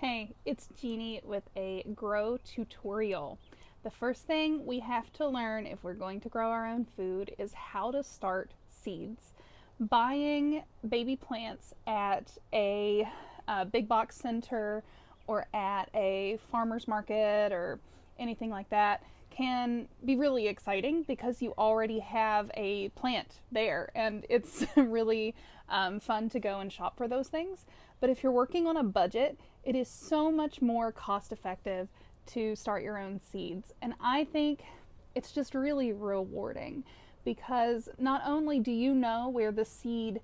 Hey, it's Jeannie with a grow tutorial. The first thing we have to learn if we're going to grow our own food is how to start seeds. Buying baby plants at a big box center or at a farmer's market or anything like that can be really exciting because you already have a plant there, and it's really fun to go and shop for those things. But if you're working on a budget, it is so much more cost effective to start your own seeds. And I think it's just really rewarding because not only do you know where the seed,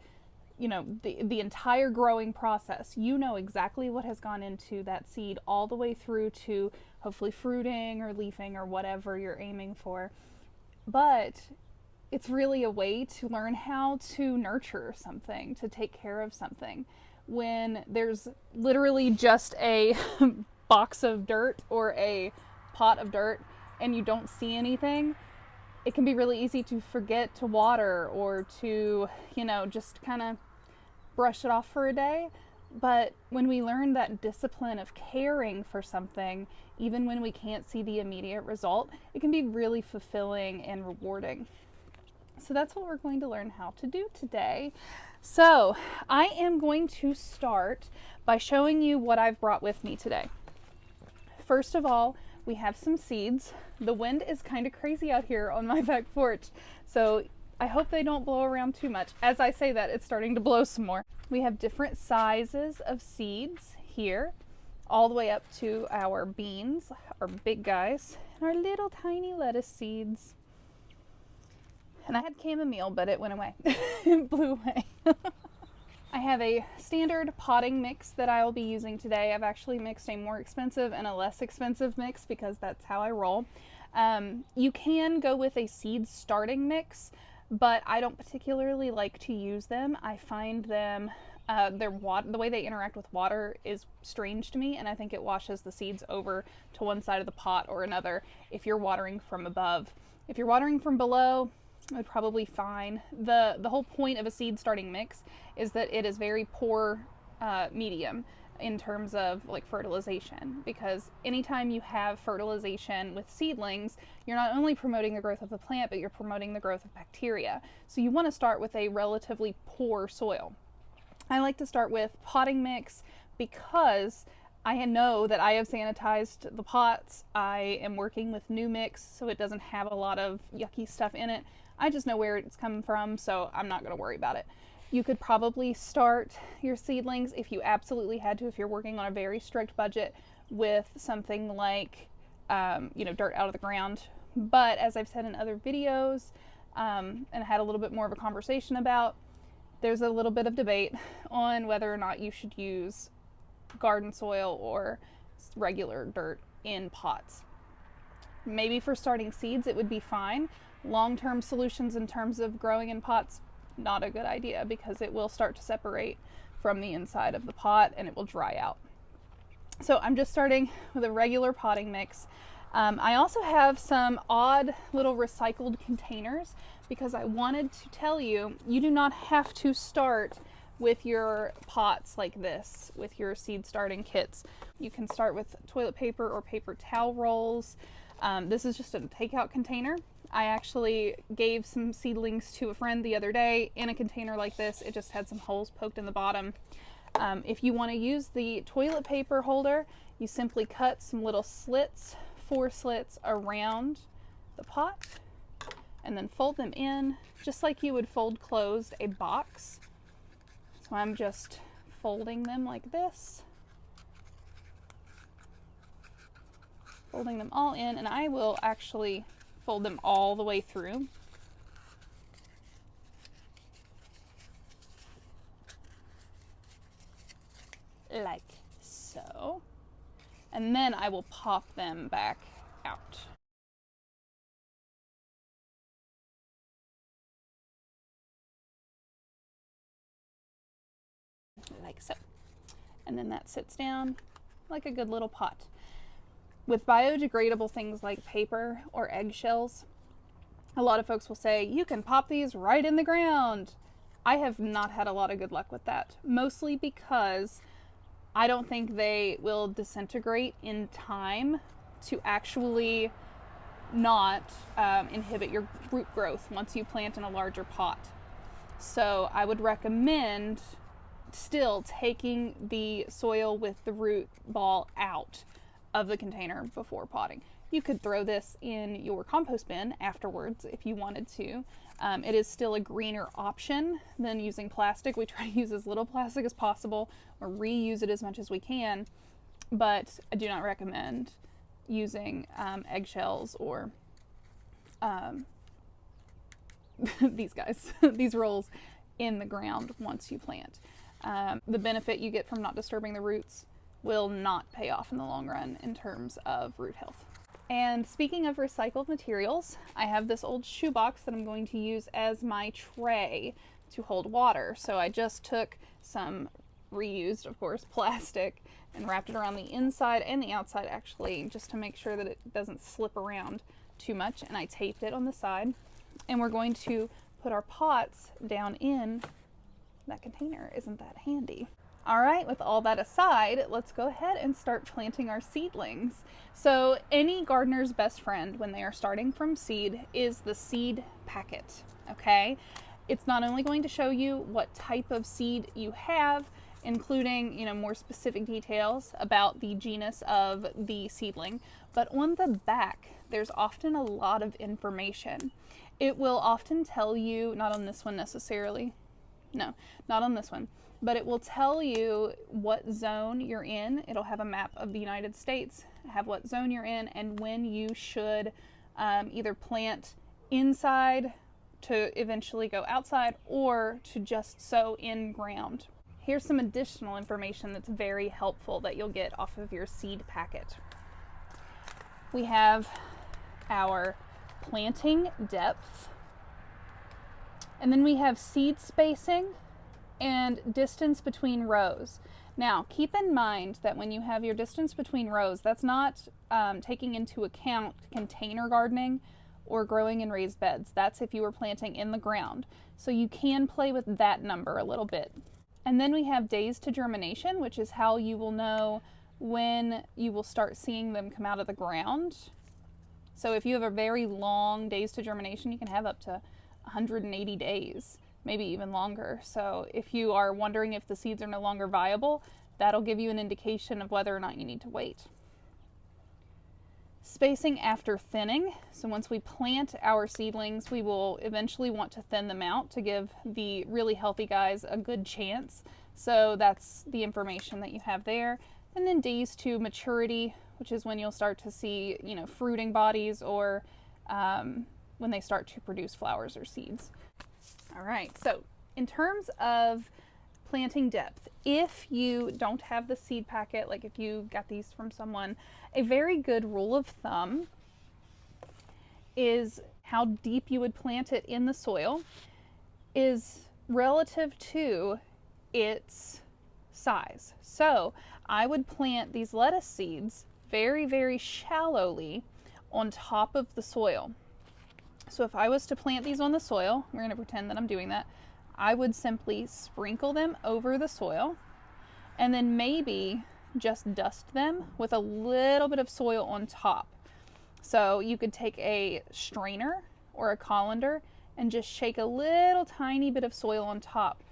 the entire growing process, you know exactly what has gone into that seed all the way through to hopefully fruiting or leafing or whatever you're aiming for. But it's really a way to learn how to nurture something, to take care of something. When there's literally just a box of dirt or a pot of dirt and you don't see anything, it can be really easy to forget to water or to, just kind of brush it off for a day. But when we learn that discipline of caring for something, even when we can't see the immediate result, it can be really fulfilling and rewarding. So that's what we're going to learn how to do today. So I am going to start by showing you what I've brought with me today. First of all, we have some seeds. The wind is kind of crazy out here on my back porch, so I hope they don't blow around too much. As I say that, it's starting to blow some more. We have different sizes of seeds here, all the way up to our beans, our big guys, and our little tiny lettuce seeds. And I had chamomile, but it went away. It blew away. I have a standard potting mix that I will be using today. I've actually mixed a more expensive and a less expensive mix because that's how I roll. You can go with a seed starting mix, but I don't particularly like to use them. I find them, the way they interact with water is strange to me, and I think it washes the seeds over to one side of the pot or another if you're watering from above. If you're watering from below, it would probably fine. The whole point of a seed starting mix is that it is very poor medium in terms of like fertilization, because anytime you have fertilization with seedlings, you're not only promoting the growth of the plant, but you're promoting the growth of bacteria. So you want to start with a relatively poor soil. I like to start with potting mix because I know that I have sanitized the pots. I am working with new mix, so it doesn't have a lot of yucky stuff in it. I just know where it's coming from, so I'm not going to worry about it. You could probably start your seedlings, if you absolutely had to, if you're working on a very strict budget, with something like, dirt out of the ground. But as I've said in other videos, and had a little bit more of a conversation about, there's a little bit of debate on whether or not you should use garden soil or regular dirt in pots. Maybe for starting seeds it would be fine. Long-term solutions in terms of growing in pots, not a good idea, because it will start to separate from the inside of the pot and it will dry out. So I'm just starting with a regular potting mix. I also have some odd little recycled containers because I wanted to tell you, you do not have to start with your pots like this, with your seed starting kits. You can start with toilet paper or paper towel rolls. This is just a takeout container. I actually gave some seedlings to a friend the other day in a container like this. It just had some holes poked in the bottom. If you want to use the toilet paper holder, you simply cut some little slits, 4 slits around the pot, and then fold them in just like you would fold closed a box. So I'm just folding them like this, folding them all in, and I will actually fold them all the way through. Like so. And then I will pop them back out. Like so. And then that sits down like a good little pot. With biodegradable things like paper or eggshells, a lot of folks will say, you can pop these right in the ground. I have not had a lot of good luck with that, mostly because I don't think they will disintegrate in time to actually not inhibit your root growth once you plant in a larger pot. So I would recommend still taking the soil with the root ball out of the container before potting. You could throw this in your compost bin afterwards if you wanted to. It is still a greener option than using plastic. We try to use as little plastic as possible or reuse it as much as we can, but I do not recommend using eggshells or these guys, these rolls in the ground once you plant. The benefit you get from not disturbing the roots will not pay off in the long run in terms of root health. And speaking of recycled materials, I have this old shoebox that I'm going to use as my tray to hold water. So I just took some reused, of course, plastic and wrapped it around the inside and the outside actually, just to make sure that it doesn't slip around too much. And I taped it on the side. And we're going to put our pots down in that container. Isn't that handy? All right, with all that aside, let's go ahead and start planting our seedlings. So any gardener's best friend when they are starting from seed is the seed packet, okay? It's not only going to show you what type of seed you have, including, more specific details about the genus of the seedling, but on the back, there's often a lot of information. It will often tell you, not on this one necessarily, no, not on this one, but it will tell you what zone you're in. It'll have a map of the United States, have what zone you're in, and when you should either plant inside to eventually go outside or to just sow in ground. Here's some additional information that's very helpful that you'll get off of your seed packet. We have our planting depth, and then we have seed spacing and distance between rows. Now, keep in mind that when you have your distance between rows, that's not taking into account container gardening or growing in raised beds. That's if you were planting in the ground. So you can play with that number a little bit. And then we have days to germination, which is how you will know when you will start seeing them come out of the ground. So if you have a very long days to germination, you can have up to 180 days, maybe even longer. So if you are wondering if the seeds are no longer viable, that'll give you an indication of whether or not you need to wait. Spacing after thinning. So once we plant our seedlings, we will eventually want to thin them out to give the really healthy guys a good chance. So that's the information that you have there. And then days to maturity, which is when you'll start to see, fruiting bodies or when they start to produce flowers or seeds. All right, so in terms of planting depth, if you don't have the seed packet, like if you got these from someone, a very good rule of thumb is how deep you would plant it in the soil is relative to its size. So I would plant these lettuce seeds very, very shallowly on top of the soil. So if I was to plant these on the soil, we're going to pretend that I'm doing that, I would simply sprinkle them over the soil and then maybe just dust them with a little bit of soil on top. So you could take a strainer or a colander and just shake a little tiny bit of soil on top.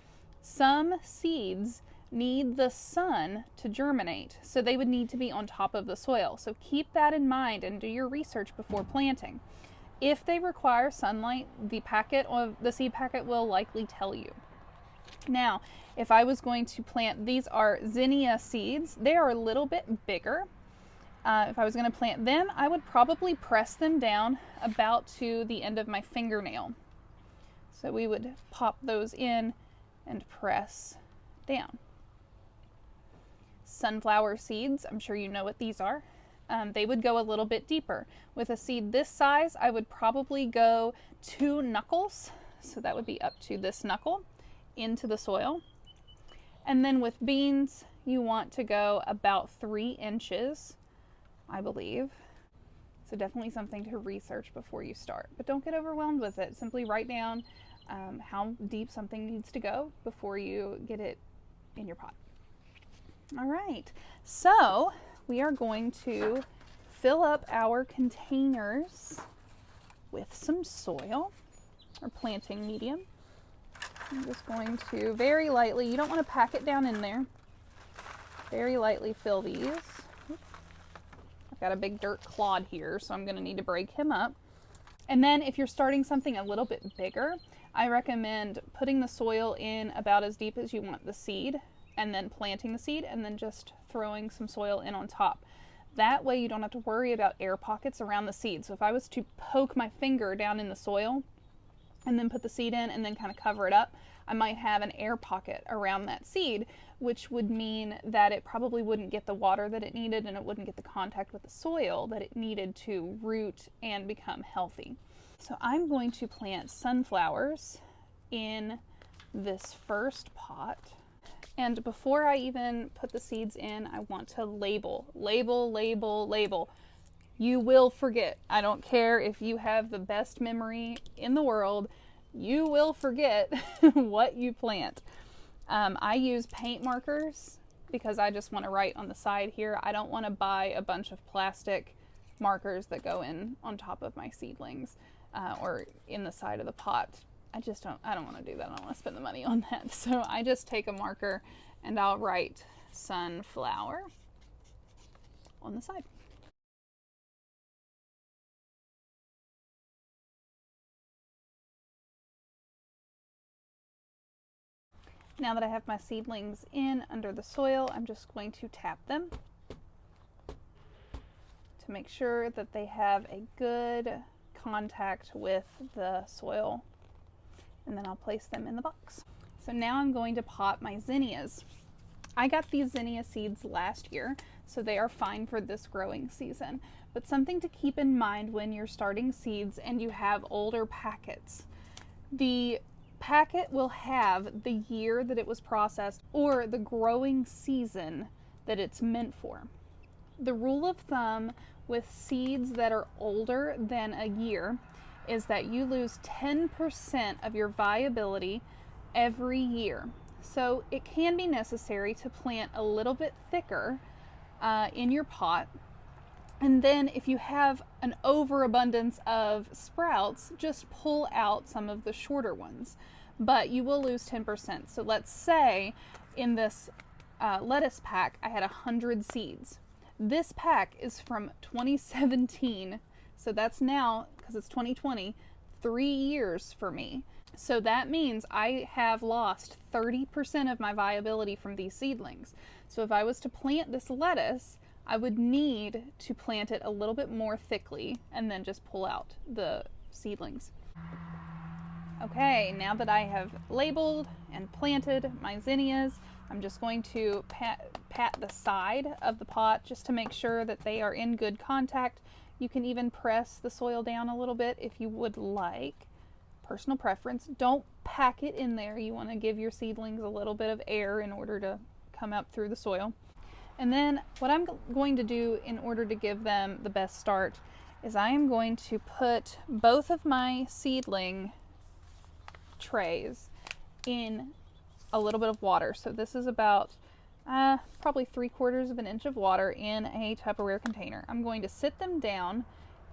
Some seeds need the sun to germinate, so they would need to be on top of the soil. So keep that in mind and do your research before planting. If they require sunlight, the seed packet will likely tell you. Now, if I was going to plant, these are zinnia seeds. They are a little bit bigger. If I was going to plant them, I would probably press them down about to the end of my fingernail. So we would pop those in and press down. Sunflower seeds, I'm sure you know what these are. They would go a little bit deeper. With a seed this size, I would probably go 2 knuckles, so that would be up to this knuckle, into the soil. And then with beans, you want to go about 3 inches, I believe. So definitely something to research before you start. But don't get overwhelmed with it. Simply write down how deep something needs to go before you get it in your pot. All right, so we are going to fill up our containers with some soil or planting medium. I'm just going to very lightly, you don't want to pack it down in there, very lightly fill these. I've got a big dirt clod here, so I'm going to need to break him up. And then if you're starting something a little bit bigger, I recommend putting the soil in about as deep as you want the seed, and then planting the seed, and then just throwing some soil in on top. That way you don't have to worry about air pockets around the seed. So if I was to poke my finger down in the soil and then put the seed in and then kind of cover it up, I might have an air pocket around that seed, which would mean that it probably wouldn't get the water that it needed, and it wouldn't get the contact with the soil that it needed to root and become healthy. So I'm going to plant sunflowers in this first pot. And before I even put the seeds in, I want to label. You will forget. I don't care if you have the best memory in the world, you will forget what you plant. I use paint markers because I just want to write on the side here. I don't want to buy a bunch of plastic markers that go in on top of my seedlings or in the side of the pot. I don't want to do that. I don't want to spend the money on that. So I just take a marker and I'll write sunflower on the side. Now that I have my seedlings in under the soil, I'm just going to tap them to make sure that they have a good contact with the soil, and then I'll place them in the box. So now I'm going to pot my zinnias. I got these zinnia seeds last year, so they are fine for this growing season. But something to keep in mind when you're starting seeds and you have older packets. The packet will have the year that it was processed or the growing season that it's meant for. The rule of thumb with seeds that are older than a year is that you lose 10% of your viability every year. So it can be necessary to plant a little bit thicker in your pot. And then if you have an overabundance of sprouts, just pull out some of the shorter ones. But you will lose 10%. So let's say in this lettuce pack, I had 100 seeds. This pack is from 2017. So that's now, because it's 2020, 3 years for me. So that means I have lost 30% of my viability from these seedlings. So if I was to plant this lettuce, I would need to plant it a little bit more thickly and then just pull out the seedlings. Okay, now that I have labeled and planted my zinnias, I'm just going to pat the side of the pot just to make sure that they are in good contact. You can even press the soil down a little bit if you would like. Personal preference. Don't pack it in there. You want to give your seedlings a little bit of air in order to come up through the soil. And then what I'm going to do in order to give them the best start is I am going to put both of my seedling trays in a little bit of water. So this is about probably 3/4 of an inch of water in a Tupperware container. I'm going to sit them down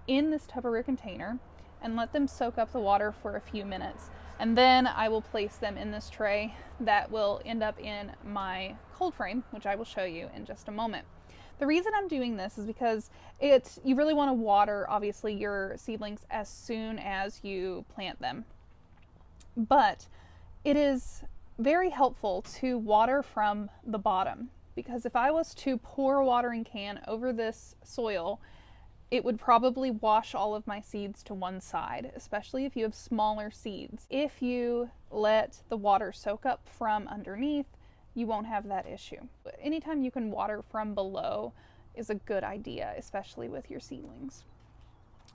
in this Tupperware container and let them soak up the water for a few minutes. And then I will place them in this tray that will end up in my cold frame, which I will show you in just a moment. The reason I'm doing this is because you really want to water, obviously, your seedlings as soon as you plant them. But it is very helpful to water from the bottom, because if I was to pour a watering can over this soil, it would probably wash all of my seeds to one side, especially if you have smaller seeds. If you let the water soak up from underneath, you won't have that issue. Anytime you can water from below is a good idea, especially with your seedlings.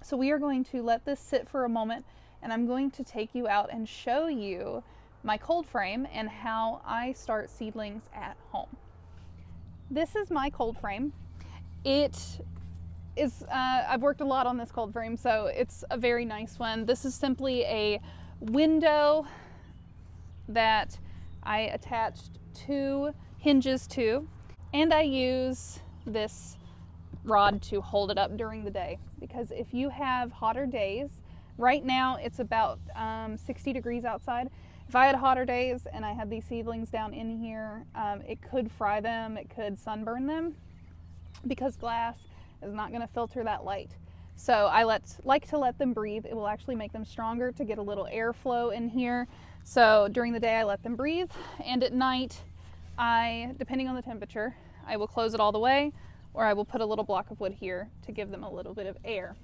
So we are going to let this sit for a moment, and I'm going to take you out and show you my cold frame and how I start seedlings at home. This is my cold frame. It is, I've worked a lot on this cold frame, so it's a very nice one. This is simply a window that I attached 2 hinges to. And I use this rod to hold it up during the day, because if you have hotter days, right now it's about 60 degrees outside. If I had hotter days and I had these seedlings down in here, it could fry them, it could sunburn them, because glass is not going to filter that light. So I like to let them breathe. It will actually make them stronger to get a little airflow in here. So during the day I let them breathe, and at night, depending on the temperature, I will close it all the way, or I will put a little block of wood here to give them a little bit of air.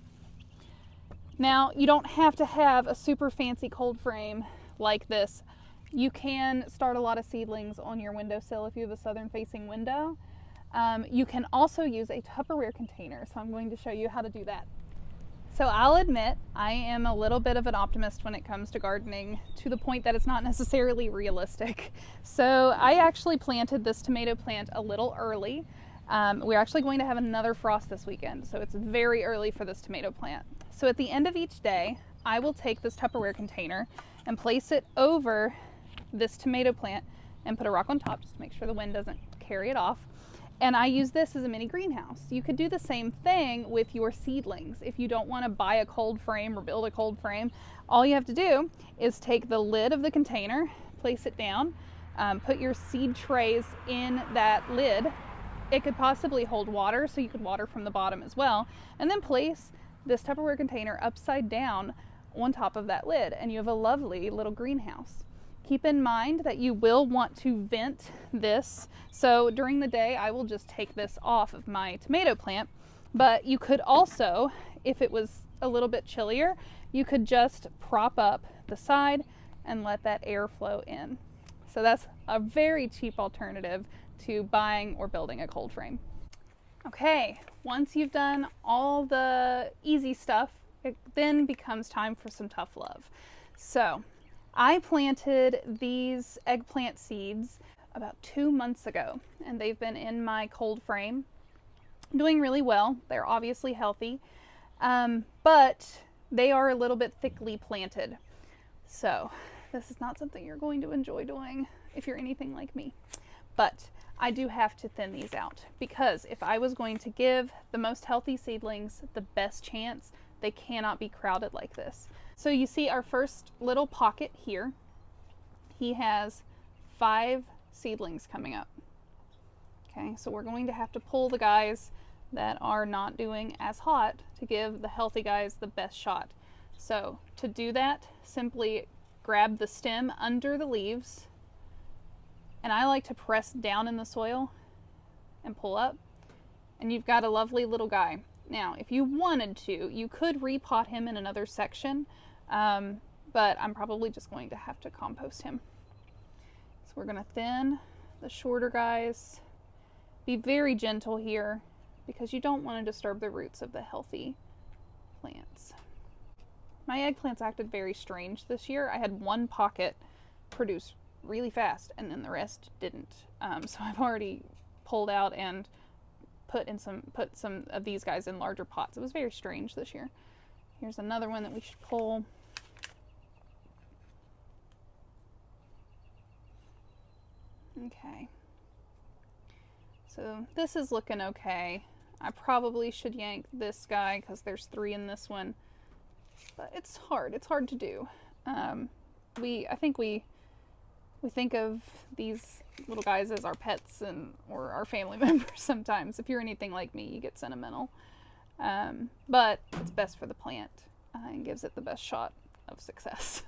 Now, you don't have to have a super fancy cold frame like this. You can start a lot of seedlings on your windowsill if you have a southern facing window. You can also use a Tupperware container, so I'm going to show you how to do that. So I'll admit, I am a little bit of an optimist when it comes to gardening, to the point that it's not necessarily realistic. So I actually planted this tomato plant a little early. We're actually going to have another frost this weekend, so it's very early for this tomato plant. So at the end of each day, I will take this Tupperware container and place it over this tomato plant and put a rock on top just to make sure the wind doesn't carry it off. And I use this as a mini greenhouse. You could do the same thing with your seedlings. If you don't want to buy a cold frame or build a cold frame, all you have to do is take the lid of the container, place it down, put your seed trays in that lid. It could possibly hold water, so you could water from the bottom as well, and then place this Tupperware container upside down on top of that lid, and you have a lovely little greenhouse. Keep in mind that you will want to vent this, so during the day I will just take this off of my tomato plant, but you could also, if it was a little bit chillier, you could just prop up the side and let that air flow in. So that's a very cheap alternative to buying or building a cold frame. Okay, once you've done all the easy stuff, it then becomes time for some tough love. So I planted these eggplant seeds about 2 months ago, and they've been in my cold frame doing really well. They're obviously healthy, but they are a little bit thickly planted. So this is not something you're going to enjoy doing if you're anything like me. But I do have to thin these out, because if I was going to give the most healthy seedlings the best chance, they cannot be crowded like this. So you see our first little pocket here. He has 5 seedlings coming up. Okay, so we're going to have to pull the guys that are not doing as hot to give the healthy guys the best shot. So to do that, simply grab the stem under the leaves, and I like to press down in the soil and pull up, and you've got a lovely little guy. Now, if you wanted to, you could repot him in another section, but I'm probably just going to have to compost him. So we're going to thin the shorter guys. Be very gentle here, because you don't want to disturb the roots of the healthy plants. My eggplants acted very strange this year. I had one pocket produce really fast, and then the rest didn't. So I've already pulled out and put some of these guys in larger pots. It was very strange this year. Here's another one that we should pull. Okay. So this is looking okay. I probably should yank this guy because there's 3 in this one, but it's hard. It's hard to do. I think we think of these little guys as our pets or our family members sometimes. If you're anything like me, you get sentimental. But it's best for the plant and gives it the best shot of success.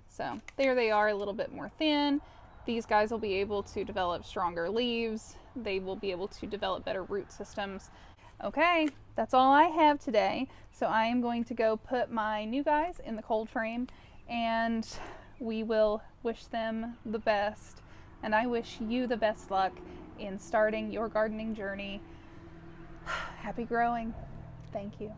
So there they are, a little bit more thin. These guys will be able to develop stronger leaves. They will be able to develop better root systems. Okay, that's all I have today. So I am going to go put my new guys in the cold frame, and we will wish them the best. And I wish you the best luck in starting your gardening journey. Happy growing. Thank you.